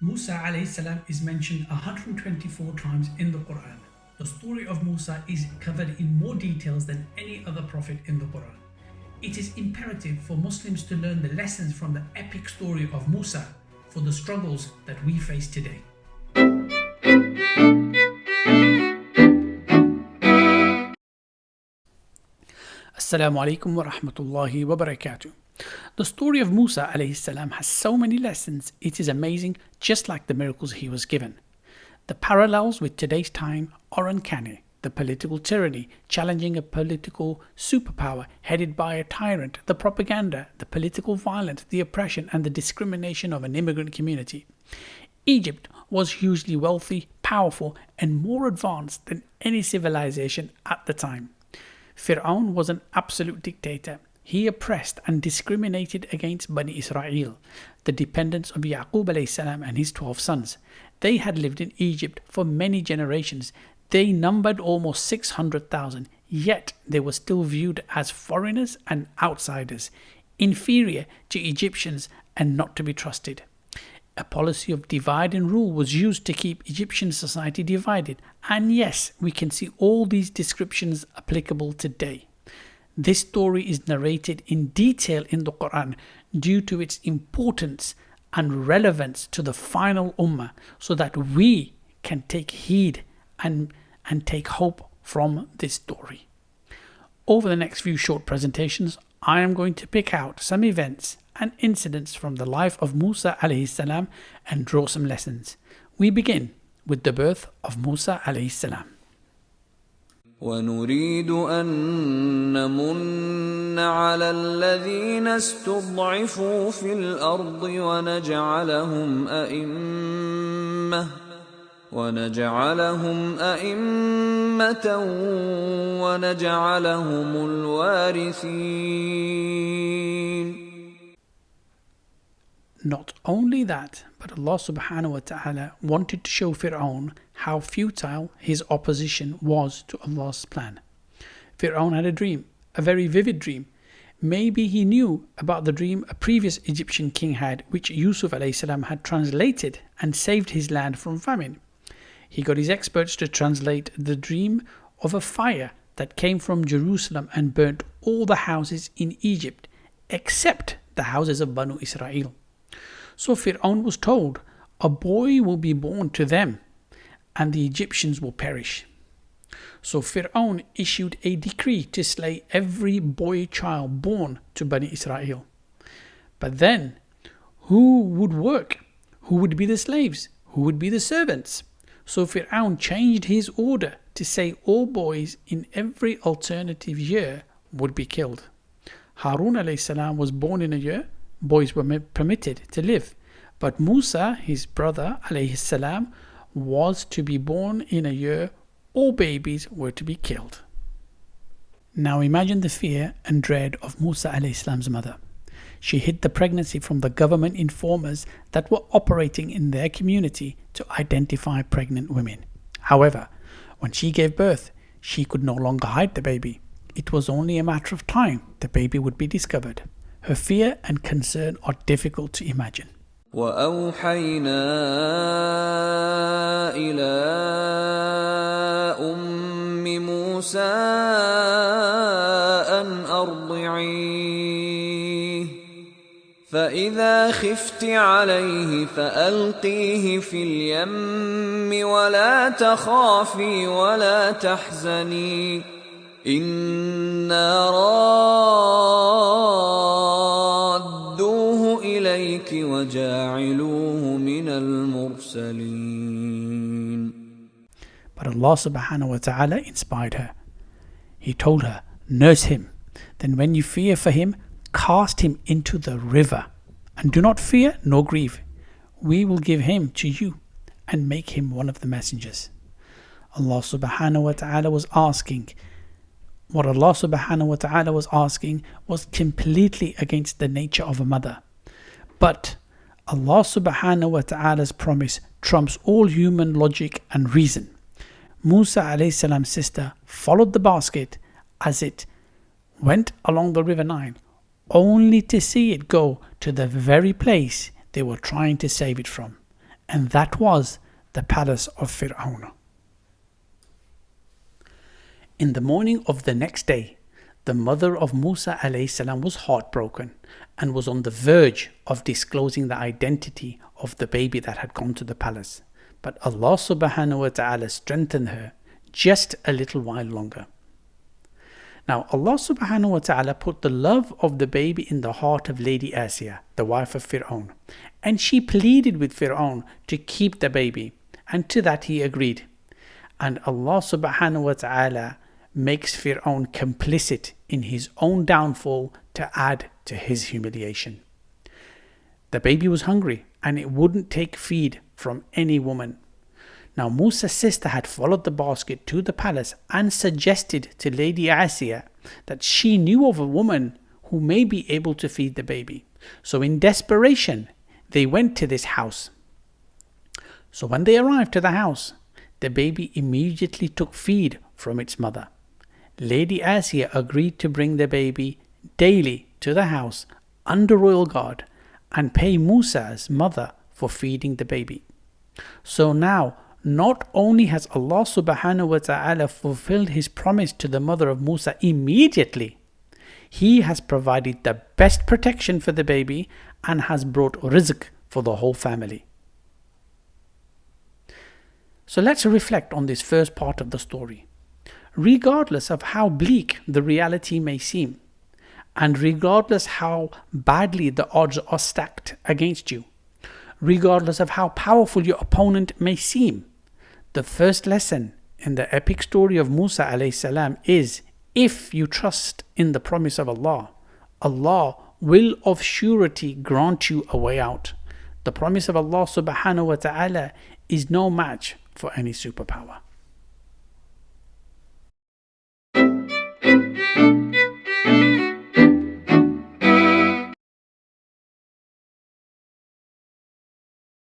Musa alayhi salam is mentioned 124 times in the Quran. The story of Musa is covered in more details than any other prophet in the Quran. It is imperative for Muslims to learn the lessons from the epic story of Musa for the struggles that we face today. Assalamu alaikum wa rahmatullahi wa barakatuh. The story of Musa alayhi salam has so many lessons, it is amazing, just like the miracles he was given. The parallels with today's time are uncanny. The political tyranny, challenging a political superpower headed by a tyrant, the propaganda, the political violence, the oppression and the discrimination of an immigrant community. Egypt was hugely wealthy, powerful and more advanced than any civilization at the time. Firown was an absolute dictator. He oppressed and discriminated against Bani Israel, the dependents of Yaqub alayhi salam and his 12 sons. They had lived in Egypt for many generations. They numbered almost 600,000, yet they were still viewed as foreigners and outsiders, inferior to Egyptians and not to be trusted. A policy of divide and rule was used to keep Egyptian society divided, and yes, we can see all these descriptions applicable today. This story is narrated in detail in the Quran due to its importance and relevance to the final ummah, so that we can take heed and take hope from this story. Over the next few short presentations, I am going to pick out some events and incidents from the life of Musa alayhi salam and draw some lessons. We begin with the birth of Musa alayhi salam. ونريد أن نمن على الذين استضعفوا في الأرض ونجعلهم أئمة ونجعلهم الوارثين. Not only that, but Allah subhanahu wa ta'ala wanted to show Firown how futile his opposition was to Allah's plan. Firown had a dream, a very vivid dream. Maybe he knew about the dream a previous Egyptian king had, which Yusuf alayhi salam had translated and saved his land from famine. He got his experts to translate the dream of a fire that came from Jerusalem and burnt all the houses in Egypt, except the houses of Banu Israel. So Firown was told, a boy will be born to them, and the Egyptians will perish. So Firown issued a decree to slay every boy child born to Bani Israel. But then, who would work? Who would be the slaves? Who would be the servants? So Firown changed his order to say all boys in every alternative year would be killed. Harun alayhi salam was born in a year. Boys were permitted to live, but Musa, his brother alayhi salam, was to be born in a year. All babies were to be killed. Now imagine the fear and dread of Musa alayhi salam's mother. She hid the pregnancy from the government informers that were operating in their community to identify pregnant women. However, when she gave birth, she could no longer hide the baby. It was only a matter of time the baby would be discovered. Her fear and concern are difficult to imagine. وأوحينا إلى أم موسى أن أرضعيه فإذا خفت عليه فألقيه في اليم ولا تخافي ولا تحزني إنا رادوه إليك وجاعلوه من المرسلين. But Allah subhanahu wa ta'ala inspired her. He told her, nurse him. Then when you fear for him, cast him into the river. And do not fear nor grieve. We will give him to you and make him one of the messengers. Allah subhanahu wa ta'ala was asking, what Allah subhanahu wa ta'ala was asking was completely against the nature of a mother. But Allah subhanahu wa ta'ala's promise trumps all human logic and reason. Musa alayhi salam's sister followed the basket as it went along the river Nile, only to see it go to the very place they were trying to save it from. and that was the palace of Firown. In the morning of the next day, the mother of Musa alayhi salam was heartbroken and was on the verge of disclosing the identity of the baby that had gone to the palace. But Allah subhanahu wa ta'ala strengthened her just a little while longer. Now Allah subhanahu wa ta'ala put the love of the baby in the heart of Lady Asiya, the wife of Firown, and she pleaded with Firown to keep the baby, and to that he agreed. And Allah subhanahu wa ta'ala makes Firown complicit in his own downfall to add to his humiliation. The baby was hungry and it wouldn't take feed from any woman. Now Musa's sister had followed the basket to the palace and suggested to Lady Asiya that she knew of a woman who may be able to feed the baby. So in desperation, they went to this house. So when they arrived to the house, the baby immediately took feed from its mother. Lady Asiya agreed to bring the baby daily to the house under royal guard and pay Musa's mother for feeding the baby. So now, not only has Allah subhanahu wa ta'ala fulfilled his promise to the mother of Musa immediately, he has provided the best protection for the baby and has brought rizq for the whole family. So let's reflect on this first part of the story. Regardless of how bleak the reality may seem, and regardless how badly the odds are stacked against you, regardless of how powerful your opponent may seem, the first lesson in the epic story of Musa alayhi salam is, if you trust in the promise of Allah, Allah will of surety grant you a way out. The promise of Allah subhanahu wa ta'ala is no match for any superpower.